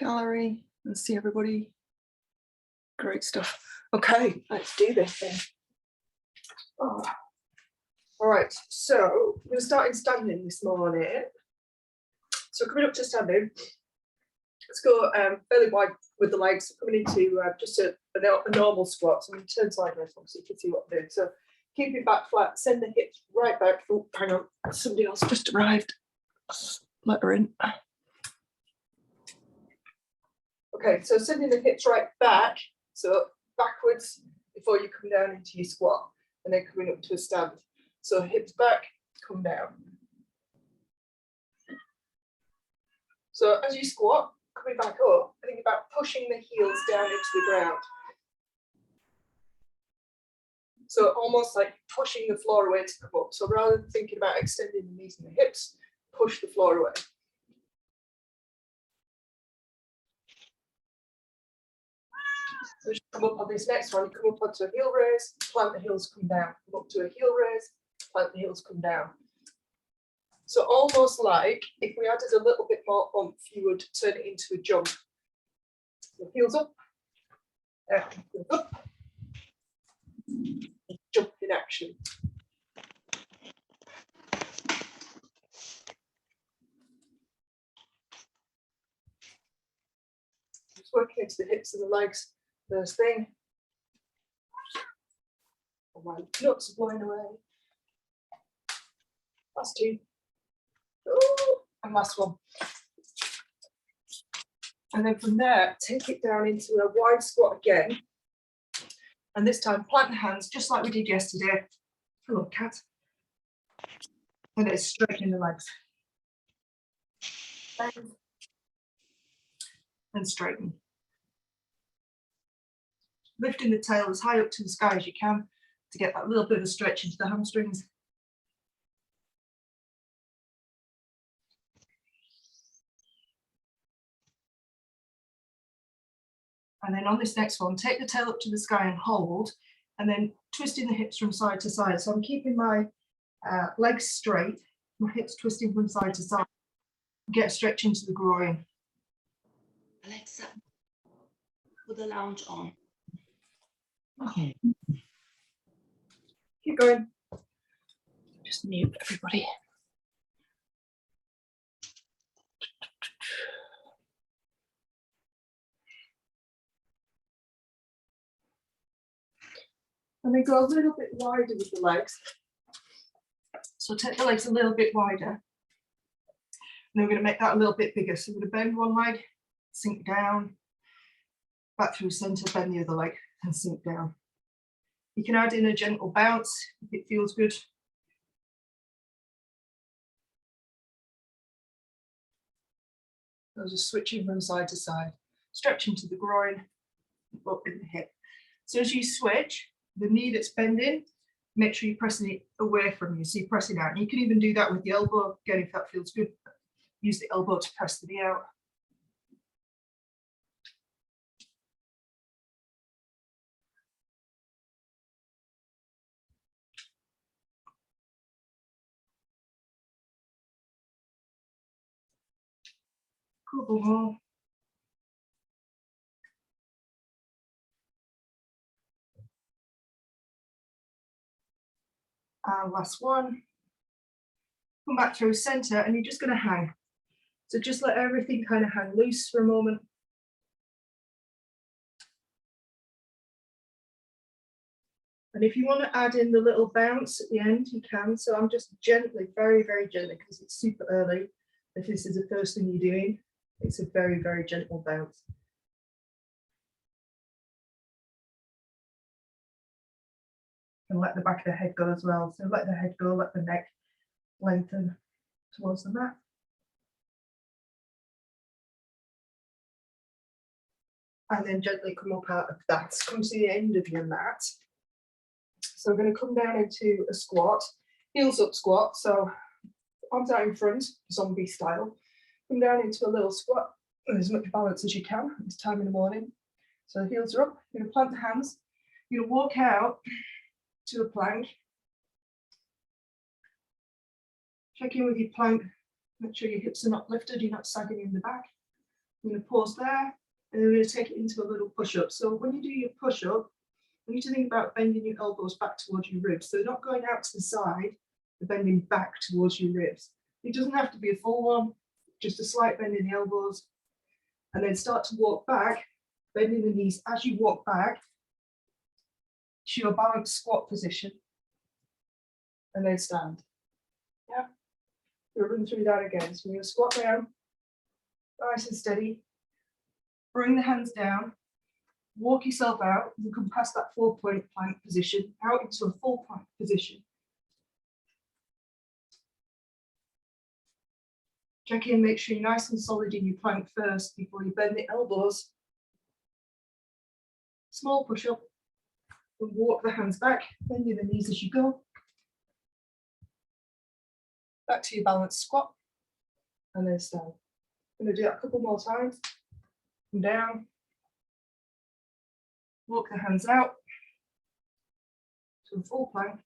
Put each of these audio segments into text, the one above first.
gallery and see everybody. Great stuff. Okay, let's do this then. Oh. All right, so we're starting standing this morning. So coming up to standing, let's go fairly wide with the legs, coming into just a normal squat. So I'm going to turn sideways so you can see what I'm doing. So keep your back flat, send the hips right back. Oh, hang on, somebody else just arrived. Let her in. Okay, so sending the hips right back, so backwards before you come down into your squat, and then coming up to a stand. So hips back, come down. So as you squat, coming back up, think about pushing the heels down into the ground. So almost like pushing the floor away to come up. So rather than thinking about extending the knees and the hips, push the floor away. So as you come up on this next one, you come up onto a heel raise, plant the heels, come down. Come up to a heel raise, plant the heels, come down. So almost like if we added a little bit more oomph, you would turn it into a jump. So heels up, heels up, jump in action. Just working into the hips and the legs, first thing. Oh, my nuts are blowing away. Last two. Ooh, and last one. And then from there, take it down into a wide squat again. And this time, plant the hands just like we did yesterday. Hello, cat. And it's straightening the legs. Bend. And straighten. Lifting the tail as high up to the sky as you can to get that little bit of a stretch into the hamstrings. And then on this next one, take the tail up to the sky and hold, and then twisting the hips from side to side. So I'm keeping my legs straight, my hips twisting from side to side. Get a stretch into the groin. Alexa, put the lounge on. Okay. Keep going. Just mute everybody. And then go a little bit wider with the legs. So take the legs a little bit wider. And we're going to make that a little bit bigger. So we're going to bend one leg, sink down, back through center, bend the other leg and sink down. You can add in a gentle bounce if it feels good. So just switching from side to side, stretching to the groin, up in the hip. So as you switch, the knee that's bending, make sure you're pressing it away from you. So you're pressing out. And you can even do that with the elbow, again, if that feels good. Use the elbow to press the knee out. Couple more. And last one. Come back through center and you're just going to hang. So just let everything kind of hang loose for a moment. And if you want to add in the little bounce at the end, you can. So I'm just gently, very, very gently, because it's super early. If this is the first thing you're doing, it's a very, very gentle bounce. And let the back of the head go as well. So let the head go, let the neck lengthen towards the mat. And then gently come up out of that. Come to the end of your mat. So we're going to come down into a squat, heels up squat. So arms out in front, zombie style. Come down into a little squat with as much balance as you can at this time in the morning. So the heels are up. You're going to plant the hands. You're going to walk out to a plank. Check in with your plank. Make sure your hips are not lifted, you're not sagging in the back. I'm going to pause there, and then we're going to take it into a little push-up. So when you do your push-up, you need to think about bending your elbows back towards your ribs. So they're not going out to the side, they're bending back towards your ribs. It doesn't have to be a full one, just a slight bend in the elbows. And then start to walk back, bending the knees as you walk back to your balanced squat position. And then stand. Yeah. We'll run through that again. So we're going to squat down, nice and steady. Bring the hands down. Walk yourself out. You come past that 4-point plank position, out into a full plank position. Check in, make sure you're nice and solid in your plank first before you bend the elbows. Small push-up. And walk the hands back, bending the knees as you go. Back to your balanced squat, and then stand. I'm going to do that a couple more times. Come down. Walk the hands out to a full plank.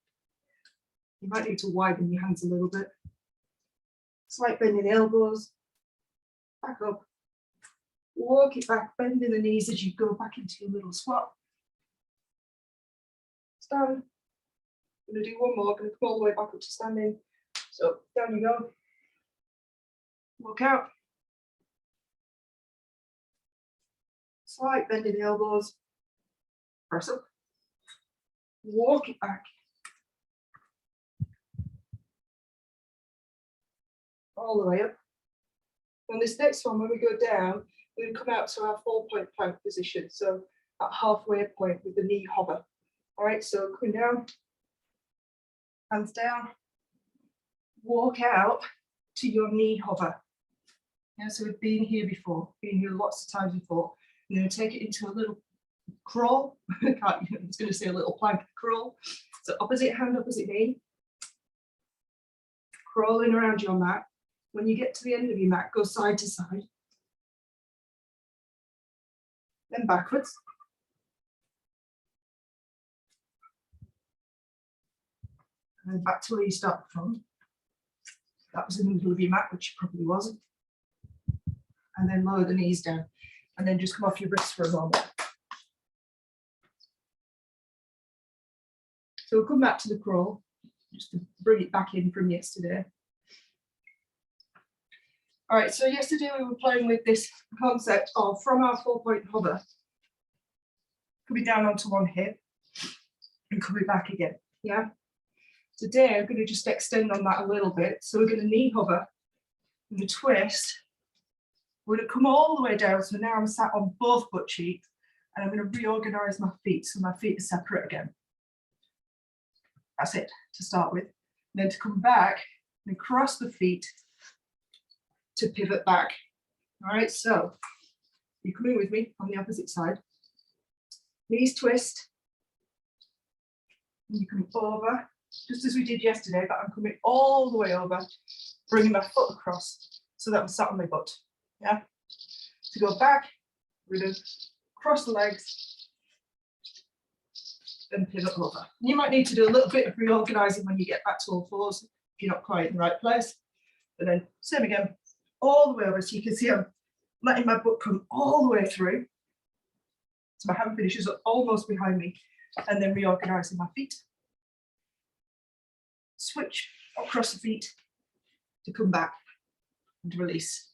You might need to widen your hands a little bit. Slight bend in the elbows. Back up. Walk it back, bending the knees as you go back into your little squat. Stand. I'm going to do one more. I'm going to come all the way back up to standing. So down you go. Walk out. Slight bend in the elbows. Press up. Walk it back. All the way up. On this next one, when we go down, we come out to our 4-point plank position. So at halfway point with the knee hover. All right, so coming down, hands down, walk out to your knee hover. Yeah, so we've been here before, been here lots of times before. You're going to take it into a little crawl. I was going to say a little plank crawl. So opposite hand, opposite knee, crawling around your mat. When you get to the end of your mat, go side to side, then backwards. And then back to where you started from. That was in the middle of your mat, which probably wasn't. And then lower the knees down. And then just come off your wrists for a moment. So we'll come back to the crawl, just to bring it back in from yesterday. All right, so yesterday we were playing with this concept of from our 4-point hover, coming down onto one hip and coming back again. Yeah. Today I'm going to just extend on that a little bit. So we're going to knee hover, and the twist. We're going to come all the way down. So now I'm sat on both butt cheeks, and I'm going to reorganize my feet so my feet are separate again. That's it to start with. And then to come back and cross the feet to pivot back. All right, so you're coming with me on the opposite side. Knees twist. And you come over, just as we did yesterday, but I'm coming all the way over, bringing my foot across so that I'm sat on my butt. Yeah. To go back, we're going to cross the legs and pivot over. You might need to do a little bit of reorganizing when you get back to all fours if you're not quite in the right place. But then same again, all the way over. So you can see I'm letting my butt come all the way through. So my hand finishes up almost behind me, and then reorganizing my feet. Switch across the feet to come back and release.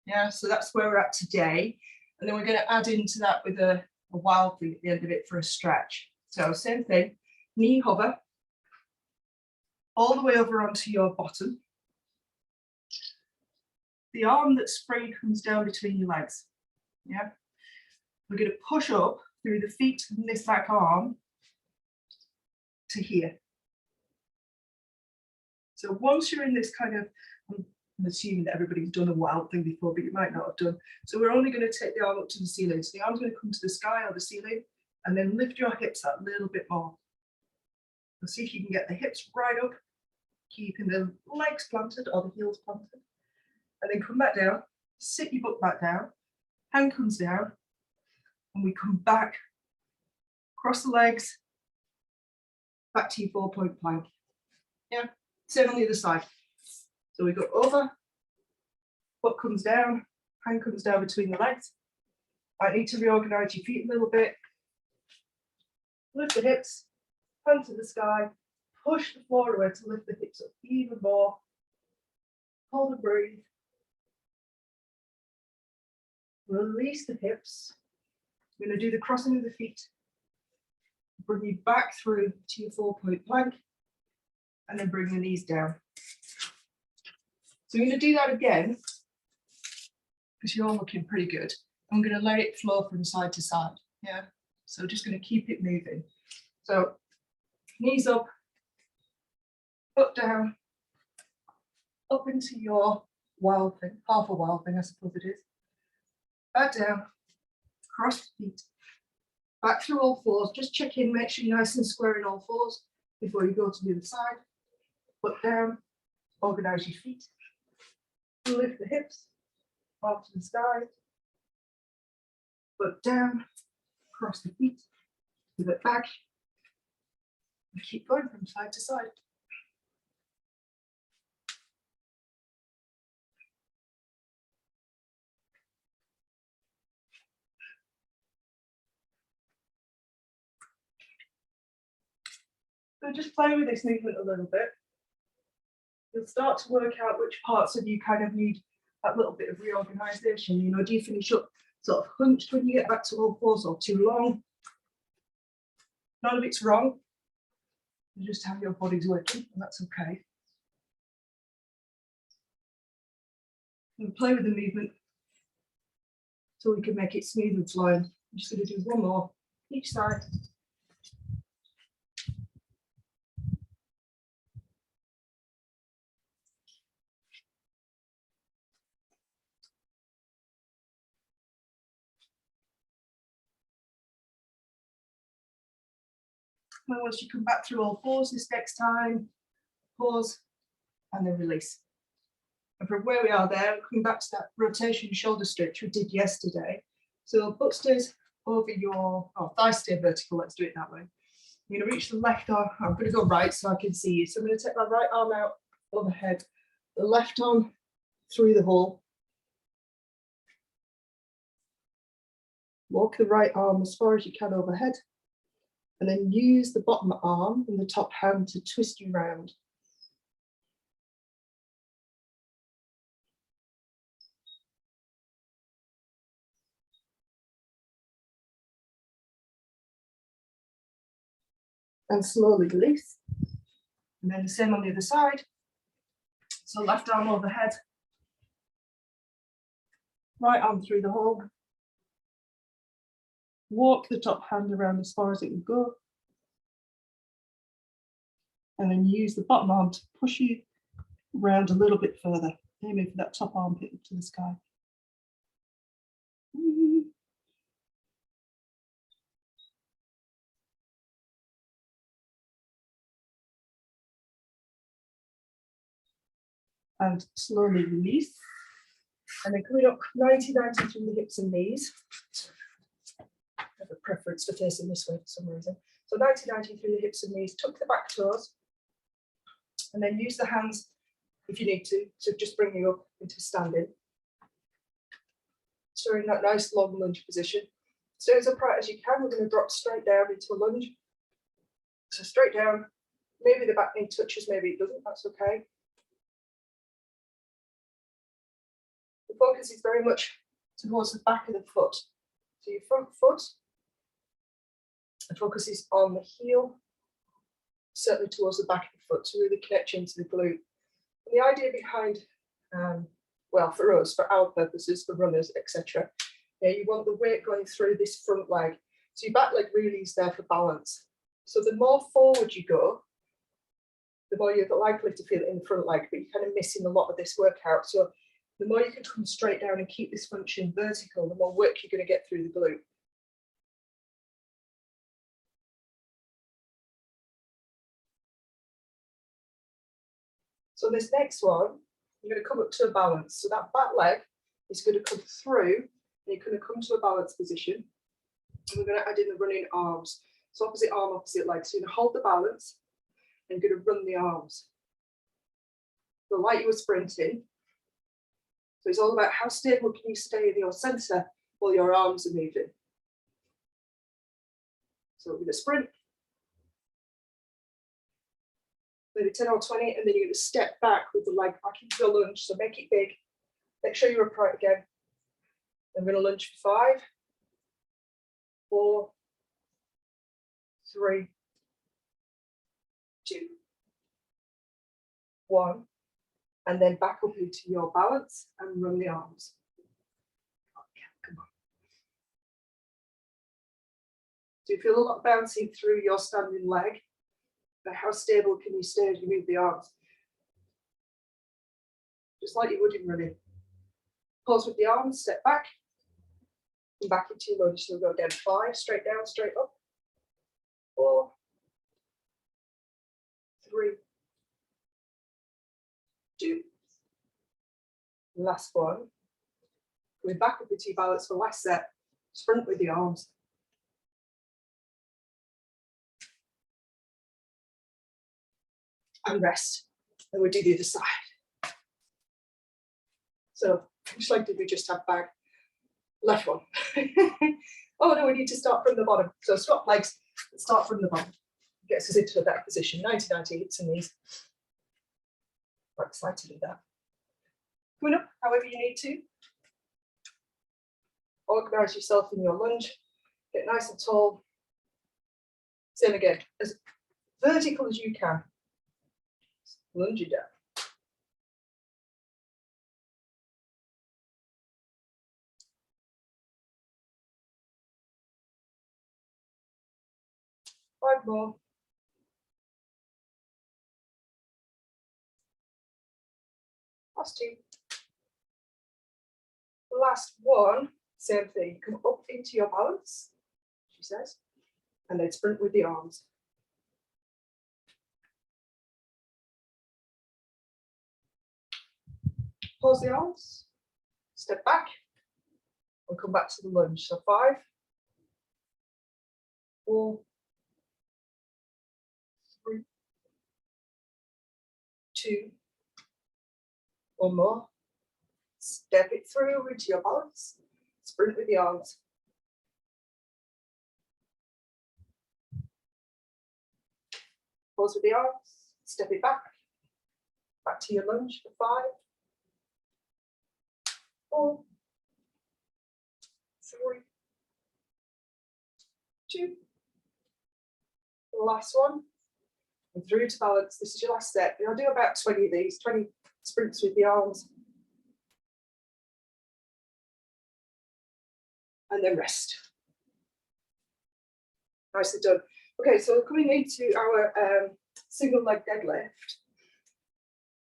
Yeah, so that's where we're at today. And then we're going to add into that with a wild thing at the end of it for a stretch. So same thing, knee hover, all the way over onto your bottom. The arm that's free comes down between your legs. Yeah, we're going to push up through the feet and this back arm to here. So once you're in this kind of, I'm assuming that everybody's done a wild thing before, but you might not have done. So we're only going to take the arm up to the ceiling. So the arm's going to come to the sky or the ceiling, and then lift your hips that little bit more. So see if you can get the hips right up, keeping the legs planted or the heels planted. And then come back down, sit your butt back down, hand comes down, and we come back, cross the legs, back to your 4-point plank. Yeah, same on the other side. So we go over, butt comes down, hand comes down between the legs. I need to reorganize your feet a little bit. Lift the hips, hand to the sky, push the floor away to lift the hips up even more. Hold and breathe. Release the hips. We're going to do the crossing of the feet. Bring you back through to your 4-point plank and then bring the knees down. So we're going to do that again because you're all looking pretty good. I'm going to let it flow from side to side. Yeah. So just going to keep it moving. So knees up, foot down, up into your wild thing, half a wild thing, I suppose it is. Back down, cross the feet, back through all fours. Just check in, make sure you're nice and square in all fours before you go to the other side. Foot down, organize your feet, lift the hips, arms to the sky, foot down, cross the feet, give it back, and keep going from side to side. So just play with this movement a little bit. You'll start to work out which parts of you kind of need that little bit of reorganization. You know, do you finish up sort of hunched when you get back to all fours or too long? None of it's wrong. You just have your body's working, and that's okay. And play with the movement so we can make it smooth and flowing. I'm just going to do one more each side. And once you come back through all fours this next time, pause and then release. And from where we are there, coming back to that rotation shoulder stretch we did yesterday. So butt stays over your, thighs stay vertical, let's do it that way. You're going to reach the left arm. I'm going to go right so I can see you. So I'm going to take my right arm out overhead, the left arm through the hole. Walk the right arm as far as you can overhead. And then use the bottom arm and the top hand to twist you round. And slowly release. And then the same on the other side. So left arm overhead. Right arm through the hole. Walk the top hand around as far as it will go. And then use the bottom arm to push you round a little bit further, aiming for that top armpit up to the sky. And slowly release. And then coming up 90-90 through the hips and knees. I have a preference for facing this way for some reason. So 90-90 through the hips and knees, tuck the back toes, and then use the hands, if you need to just bring you up into standing. So in that nice long lunge position. Stay as upright as you can. We're going to drop straight down into a lunge. So straight down, maybe the back knee touches, maybe it doesn't, that's okay. The focus is very much towards the back of the foot. So your front foot, the focus is on the heel, certainly towards the back of the foot to really connect you into the glute. And the idea behind, well, for us, for our purposes, for runners, etc., you want the weight going through this front leg. So your back leg really is there for balance. So the more forward you go, the more you're likely to feel it in the front leg, but you're kind of missing a lot of this workout. So the more you can come straight down and keep this function vertical, the more work you're going to get through the glute. So this next one, you're going to come up to a balance. So that back leg is going to come through, and you're going to come to a balance position. And we're going to add in the running arms. So opposite arm, opposite leg. So you're going to hold the balance, and you're going to run the arms. So like you were sprinting. So it's all about how stable can you stay in your center while your arms are moving. So with a sprint, maybe 10 or 20, and then you're going to step back with the leg back into your lunge. So make it big. Make sure you're upright again. I'm going to lunge for 5, 4, 3, 2, 1, and then back up into your balance and run the arms. Come on. So you feel a lot bouncing through your standing leg, but how stable can you stay as you move the arms? Just like you would in running. Pause with the arms, step back, and back into your lunge. So we'll go again, 5, straight down, straight up, 4, 3, 2, last one. Going back up into your balance for last set, sprint with the arms. And rest, and we'll do the other side. So, which leg did we just have back? Left one. Oh no, we need to start from the bottom. So swap legs, start from the bottom. Gets us into that position, 90-90, hips and knees. Quite excited to do that. Coming up, however you need to. Organise yourself in your lunge, get nice and tall. Same again, as vertical as you can. Lunge it down. Five more. Last 2. Last one, same thing. Come up into your balance, she says, and then sprint with the arms. Pause the arms, step back, and come back to the lunge. So 5, 4, 3, 2, one more. Step it through into your balance, sprint with the arms. Pause with the arms, step it back to your lunge for 5, 4, 3, 2, the last one, and through to balance. This is your last set. I'll do about 20 of these, 20 sprints with the arms. And then rest. Nicely done. Okay, so coming into our single leg deadlift,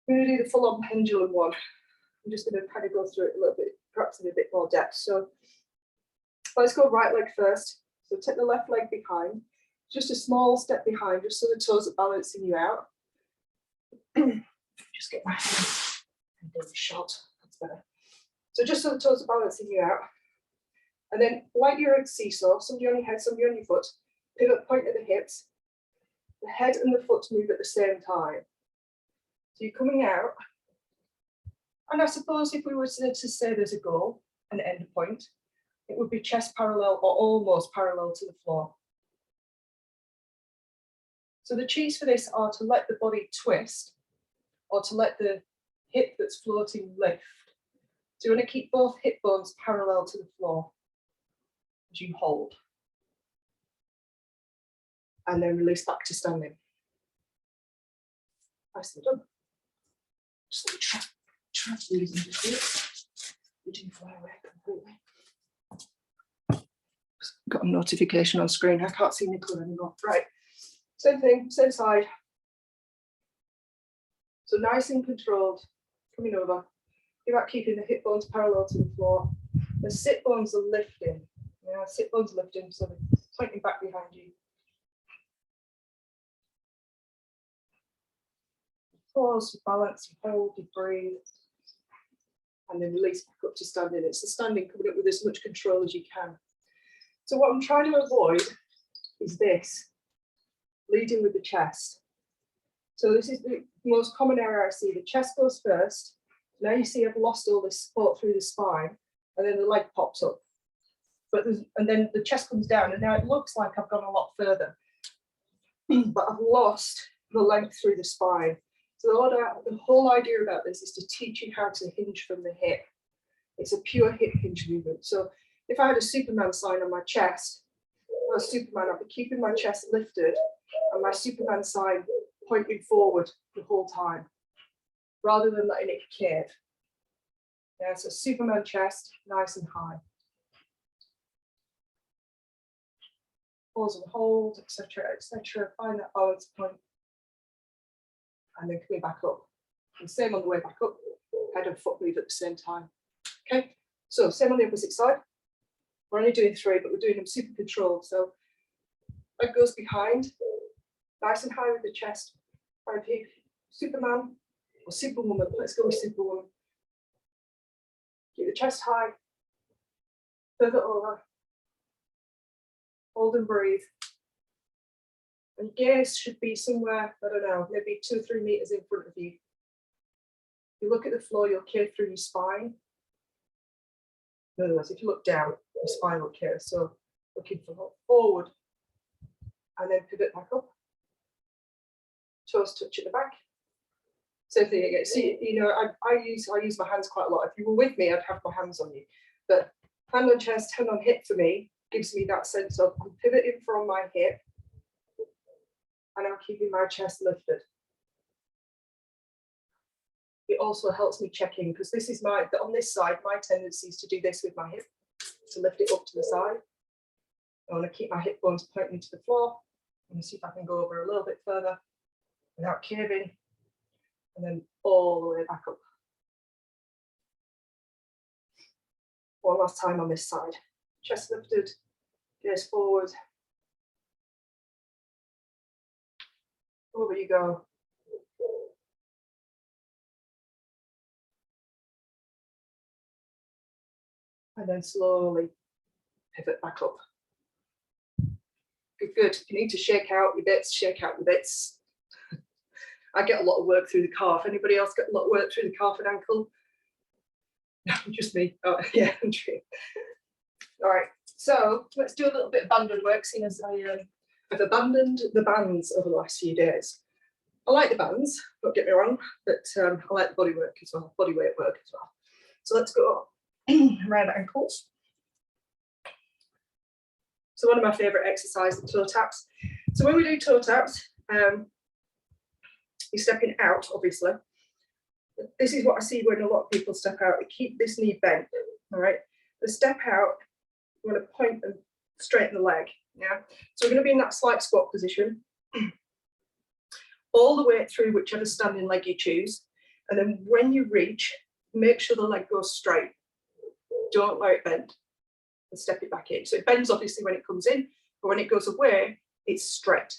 we're going to do the full on pendulum one. I'm just going to kind of go through it a little bit, perhaps in a bit more depth. So let's go right leg first. So take the left leg behind, just a small step behind, just so the toes are balancing you out. Just get my hand and do a shot, that's better. So just so the toes are balancing you out. And then like you're a seesaw, somebody on your head, somebody on your foot, pivot point at the hips, the head and the foot move at the same time. So you're coming out, and I suppose if we were to say there's a goal, an end point, it would be chest parallel or almost parallel to the floor. So the keys for this are to let the body twist or to let the hip that's floating lift. So you want to keep both hip bones parallel to the floor as you hold. And then release back to standing. Nicely done. Just let me try these and just do it. You do fly away completely. Got a notification on screen. I can't see Nicola anymore. Right. Same thing, same side. So nice and controlled. Coming over. You're about keeping the hip bones parallel to the floor. The sit bones are lifting. Yeah, sit bones lifting, so they're pointing back behind you. Pause, you balance, you hold, you breathe, and then release back up to standing. It's the standing coming up with as much control as you can. So what I'm trying to avoid is this, leading with the chest. So this is the most common error I see. The chest goes first, Now you see I've lost all this support through the spine, and then the leg pops up. And then the chest comes down, and now it looks like I've gone a lot further. But I've lost the length through the spine. So the whole idea about this is to teach you how to hinge from the hip. It's a pure hip hinge movement. So if I had a Superman sign on my chest, or a Superman, I'd be keeping my chest lifted and my Superman sign pointing forward the whole time, rather than letting it curve. Yeah, so Superman chest, nice and high. Pause and hold, etc., etc. Find that balance point, and then coming back up. And same on the way back up, head and foot move at the same time. Okay, so same on the opposite side. We're only doing 3, but we're doing them super controlled. So leg goes behind, nice and high with the chest. Right here, Superman or Superwoman. Let's go with Superwoman. Keep the chest high, further over. Hold and breathe. And gaze should be somewhere, I don't know, maybe 2 or 3 meters in front of you. If you look at the floor, you'll curve through your spine. In other words, if you look down, your spine will curve. So looking forward and then pivot back up. Toes touch at the back. Same thing again. See, you know, I use my hands quite a lot. If you were with me, I'd have my hands on you. But hand on chest, hand on hip for me gives me that sense of I'm pivoting from my hip and I'm keeping my chest lifted. It also helps me check in, because this is on this side, my tendency is to do this with my hip, to lift it up to the side. I want to keep my hip bones pointing to the floor. I'm going to see if I can go over a little bit further without curving, and then all the way back up. One last time on this side. Chest lifted, gaze forward. Over you go. And then slowly pivot back up. Good, good. If you need to shake out your bits, shake out your bits. I get a lot of work through the calf. Anybody else get a lot of work through the calf and ankle? No, just me. Oh, yeah, Andrea. All right, so let's do a little bit of banded work, seeing as I've abandoned the bands over the last few days. I like the bands, don't get me wrong, but I like the body work as well, body weight work as well. So let's go around ankles. So one of my favourite exercises, toe taps. So when we do toe taps, you're stepping out, obviously. This is what I see when a lot of people step out. They keep this knee bent, all right? The step out, you want to point and straighten the leg, yeah? So we're going to be in that slight squat position, all the way through whichever standing leg you choose. And then when you reach, make sure the leg goes straight. Don't let it bend, and step it back in. So it bends obviously when it comes in, but when it goes away, it's straight.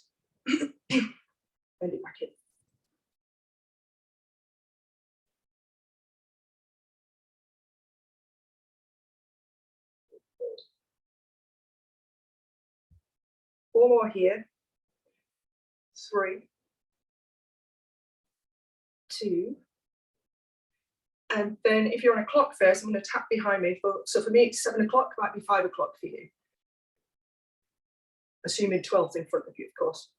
Bend it back in. Four more here. 3, 2. And then if you're on a clock face, I'm going to tap behind me. So for me, it's 7 o'clock, might be 5 o'clock for you. Assuming 12's in front of you, of course.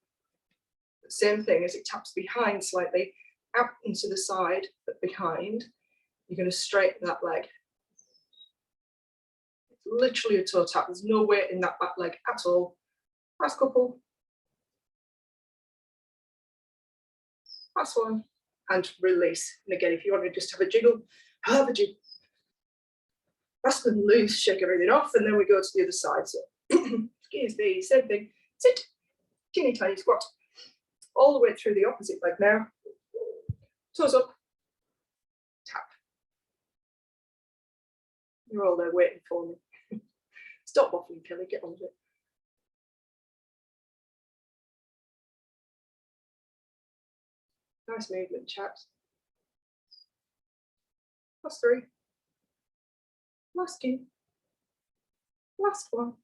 The same thing, as it taps behind slightly, out into the side, but behind, you're going to straighten that leg. It's literally a toe tap. There's no weight in that back leg at all. Last couple. Last one. And release. And again, if you want to just have a jiggle, have a jiggle. Grasp and loose, shake everything off, and then we go to the other side. So, excuse me, same thing. Sit, teeny tiny squat. All the way through the opposite leg now. Toes up, tap. You're all there waiting for me. Stop waffling, Kelly, get on with it. Nice movement, chaps. Last 3. Last 2. Last 1.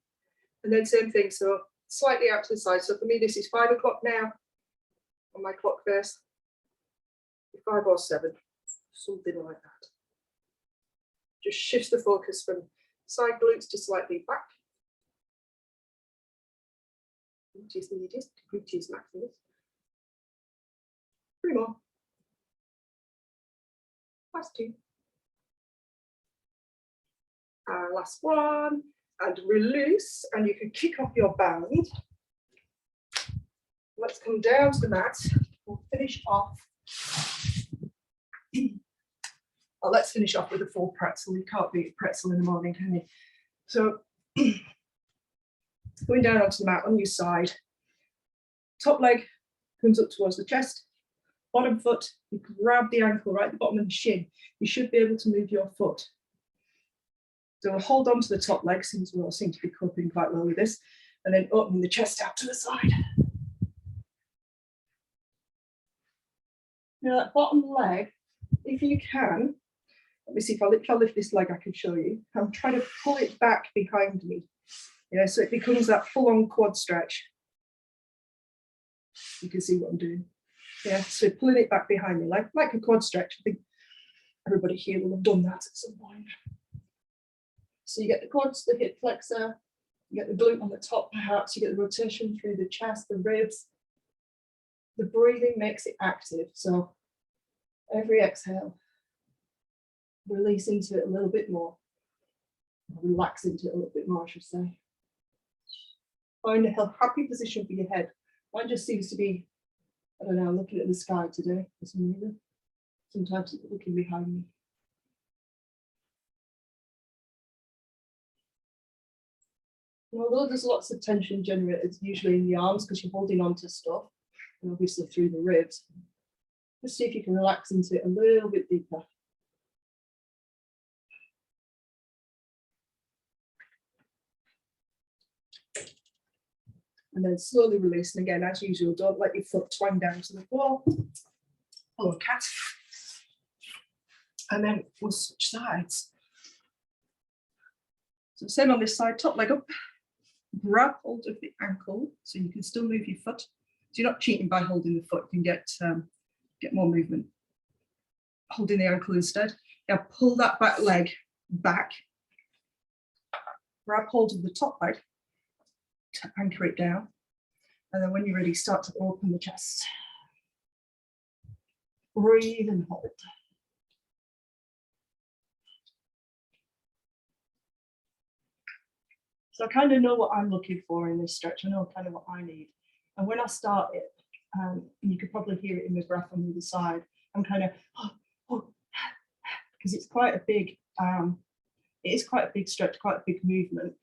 And then same thing, so slightly out to the side. So for me, this is 5 o'clock now on my clock face. 5 or 7, something like that. just shifts the focus from side glutes to slightly back. Gluteus medius to gluteus maximus. 3 more. Last 2. Last 1. And release, and you can kick off your band. Let's come down to the mat. We'll finish off. Oh, let's finish off with a full pretzel. You can't beat a pretzel in the morning, can you? So going down onto the mat on your side. Top leg comes up towards the chest. Bottom foot, you grab the ankle right at the bottom of the shin. You should be able to move your foot. So we'll hold on to the top leg, since we all seem to be coping quite well with this, and then open the chest out to the side. Now that bottom leg, if you can, let me see if I lift this leg, I can show you. I'm trying to pull it back behind me. Yeah, so it becomes that full-on quad stretch. You can see what I'm doing. Yeah, so pulling it back behind me, like a quad stretch. I think everybody here will have done that at some point. So you get the quads, the hip flexor, you get the glute on the top perhaps, you get the rotation through the chest, the ribs. The breathing makes it active. So every exhale, release into it a little bit more. Relax into it a little bit more, I should say. Find a happy position for your head. Mine just seems to be, I don't know, I'm looking at the sky today for some reason. Sometimes it's looking behind me. And although there's lots of tension generated, usually in the arms because you're holding on to stuff, and obviously through the ribs, just see if you can relax into it a little bit deeper. And then slowly release. And again, as usual, don't let your foot twang down to the floor. Or cat. And then we'll switch sides. So same on this side, top leg up. Grab hold of the ankle so you can still move your foot. So you're not cheating by holding the foot, you can get more movement. Holding the ankle instead. Now pull that back leg back. Grab hold of the top leg to anchor it down. And then when you're ready, start to open the chest. Breathe and hold. So I kind of know what I'm looking for in this stretch. I know kind of what I need. And when I start it, you could probably hear it in the breath on the other side. I'm kind of, because it's quite a big, it is quite a big stretch, quite a big movement.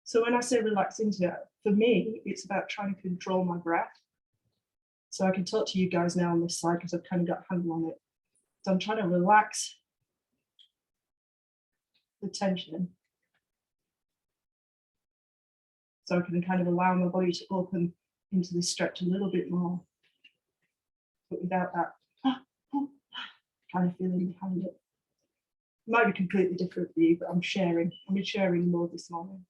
So when I say relax into it, for me, it's about trying to control my breath. So I can talk to you guys now on this side because I've kind of got a handle on it. So I'm trying to relax the tension. So I can kind of allow my body to open into this stretch a little bit more, but without that kind of feeling behind it. It might be completely different for you, but I'm sharing more this morning.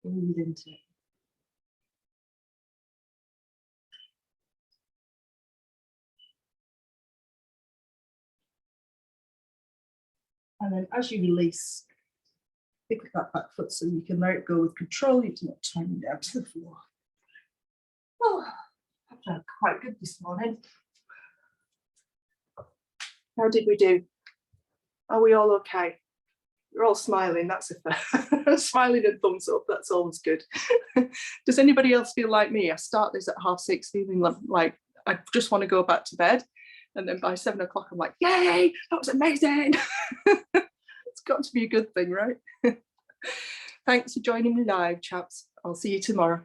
Breathe into it. And then as you release, pick up that back foot so you can let it go with control. You're not turning down to the floor. Oh, I've done quite good this morning. How did we do? Are we all okay? You're all smiling, that's a smiling and thumbs up, that's always good. Does anybody else feel like me? I start this at 6:30 feeling like I just want to go back to bed. And then by 7 o'clock, I'm like, yay, that was amazing. It's got to be a good thing, right? Thanks for joining me live, chaps. I'll see you tomorrow.